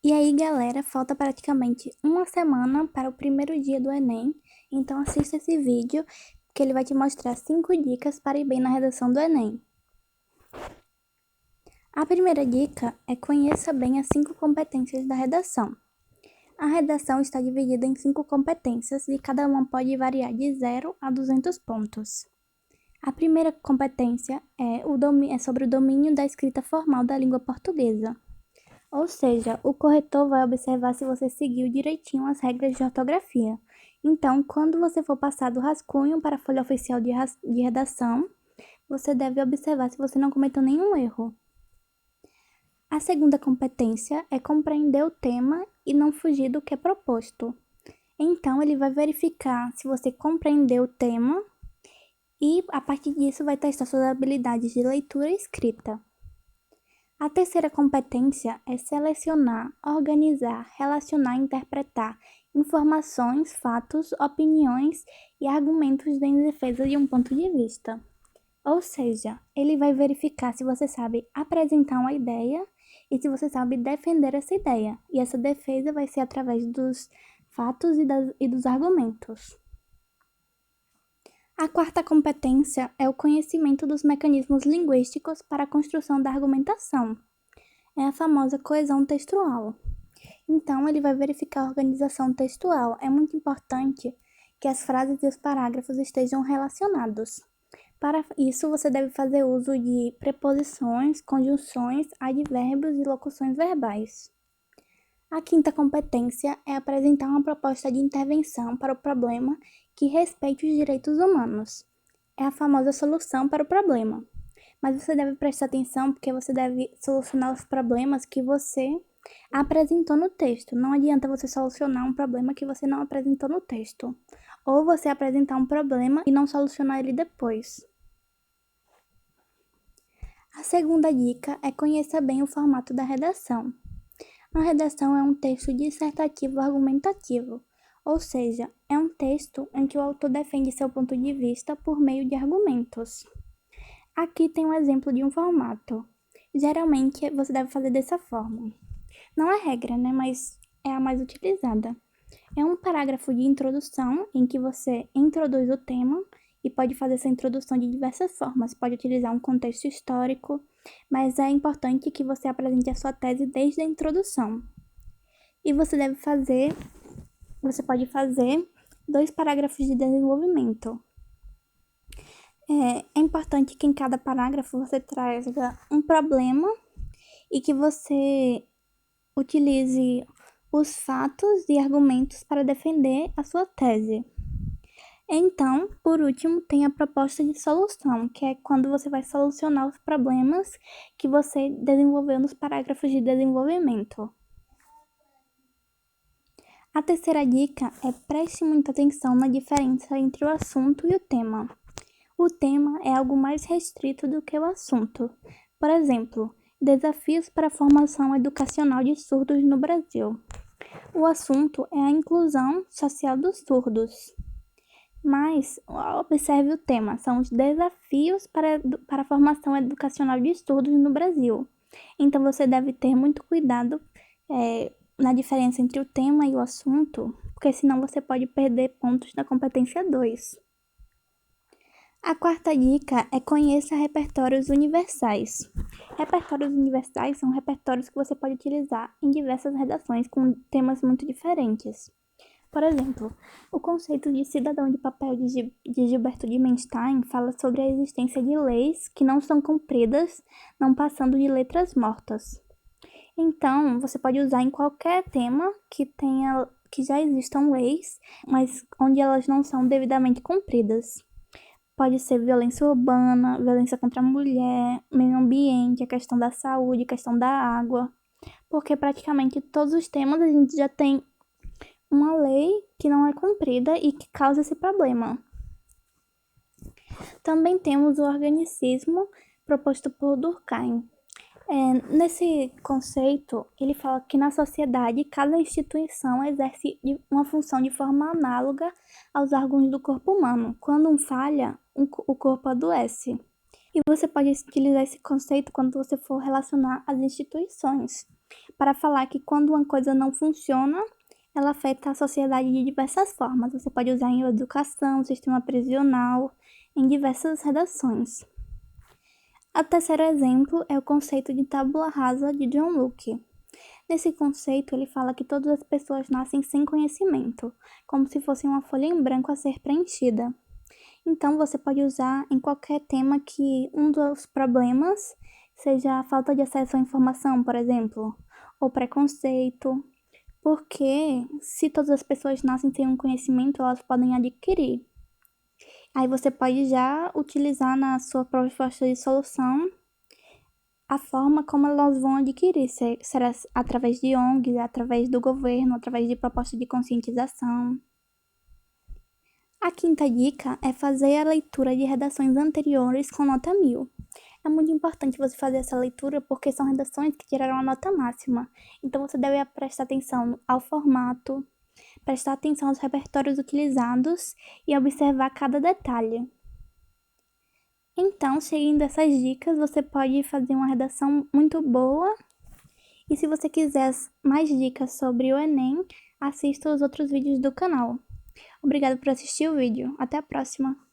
E aí, galera, falta praticamente uma semana para o primeiro dia do Enem, então assista esse vídeo que ele vai te mostrar 5 dicas para ir bem na redação do Enem. A primeira dica é conheça bem as 5 competências da redação. A redação está dividida em 5 competências e cada uma pode variar de 0 a 200 pontos. A primeira competência é sobre o domínio da escrita formal da língua portuguesa. Ou seja, o corretor vai observar se você seguiu direitinho as regras de ortografia. Então, quando você for passar do rascunho para a folha oficial de redação, você deve observar se você não cometeu nenhum erro. A segunda competência é compreender o tema e não fugir do que é proposto. Então, ele vai verificar se você compreendeu o tema e, a partir disso, vai testar suas habilidades de leitura e escrita. A terceira competência é selecionar, organizar, relacionar e interpretar informações, fatos, opiniões e argumentos em defesa de um ponto de vista. Ou seja, ele vai verificar se você sabe apresentar uma ideia e se você sabe defender essa ideia. E essa defesa vai ser através dos fatos e dos argumentos. A quarta competência é o conhecimento dos mecanismos linguísticos para a construção da argumentação. É a famosa coesão textual. Então, ele vai verificar a organização textual. É muito importante que as frases e os parágrafos estejam relacionados. Para isso, você deve fazer uso de preposições, conjunções, advérbios e locuções verbais. A quinta competência é apresentar uma proposta de intervenção para o problema que respeite os direitos humanos. É a famosa solução para o problema. Mas você deve prestar atenção porque você deve solucionar os problemas que você apresentou no texto. Não adianta você solucionar um problema que você não apresentou no texto. Ou você apresentar um problema e não solucionar ele depois. A segunda dica é conhecer bem o formato da redação. A redação é um texto dissertativo argumentativo, ou seja, é um texto em que o autor defende seu ponto de vista por meio de argumentos. Aqui tem um exemplo de um formato. Geralmente você deve fazer dessa forma. Não é regra, né? Mas é a mais utilizada. É um parágrafo de introdução em que você introduz o tema e pode fazer essa introdução de diversas formas. Pode utilizar um contexto histórico, mas é importante que você apresente a sua tese desde a introdução. E você pode fazer 2 parágrafos de desenvolvimento. É importante que em cada parágrafo você traga um problema e que você utilize os fatos e argumentos para defender a sua tese. Então, por último, tem a proposta de solução, que é quando você vai solucionar os problemas que você desenvolveu nos parágrafos de desenvolvimento. A terceira dica é preste muita atenção na diferença entre o assunto e o tema. O tema é algo mais restrito do que o assunto. Por exemplo, desafios para a formação educacional de surdos no Brasil. O assunto é a inclusão social dos surdos. Mas, observe o tema, são os desafios para a formação educacional de surdos no Brasil. Então, você deve ter muito cuidado na diferença entre o tema e o assunto, porque senão você pode perder pontos na competência 2. A quarta dica é conheça repertórios universais. Repertórios universais são repertórios que você pode utilizar em diversas redações com temas muito diferentes. Por exemplo, o conceito de cidadão de papel de Gilberto Dimenstein fala sobre a existência de leis que não são cumpridas, não passando de letras mortas. Então, você pode usar em qualquer tema que já existam leis, mas onde elas não são devidamente cumpridas. Pode ser violência urbana, violência contra a mulher, meio ambiente, a questão da saúde, a questão da água. Porque praticamente todos os temas a gente já tem uma lei que não é cumprida e que causa esse problema. Também temos o organicismo proposto por Durkheim. Nesse conceito, ele fala que na sociedade cada instituição exerce uma função de forma análoga aos órgãos do corpo humano. Quando um falha, o corpo adoece. E você pode utilizar esse conceito quando você for relacionar as instituições. para falar que quando uma coisa não funciona, ela afeta a sociedade de diversas formas. Você pode usar em educação, sistema prisional, em diversas redações. O terceiro exemplo é o conceito de tábula rasa de John Locke. Nesse conceito, ele fala que todas as pessoas nascem sem conhecimento, como se fosse uma folha em branco a ser preenchida. Então, você pode usar em qualquer tema que um dos problemas seja a falta de acesso à informação, por exemplo, ou preconceito, porque se todas as pessoas nascem sem um conhecimento, elas podem adquirir. Aí você pode já utilizar na sua proposta de solução a forma como elas vão adquirir, será através de ONGs, através do governo, através de propostas de conscientização. A quinta dica é fazer a leitura de redações anteriores com nota 1000. É muito importante você fazer essa leitura porque são redações que tiraram a nota máxima. Então você deve prestar atenção ao formato, prestar atenção aos repertórios utilizados e observar cada detalhe. Então, seguindo essas dicas, você pode fazer uma redação muito boa. E se você quiser mais dicas sobre o Enem, assista os outros vídeos do canal. Obrigada por assistir o vídeo. Até a próxima!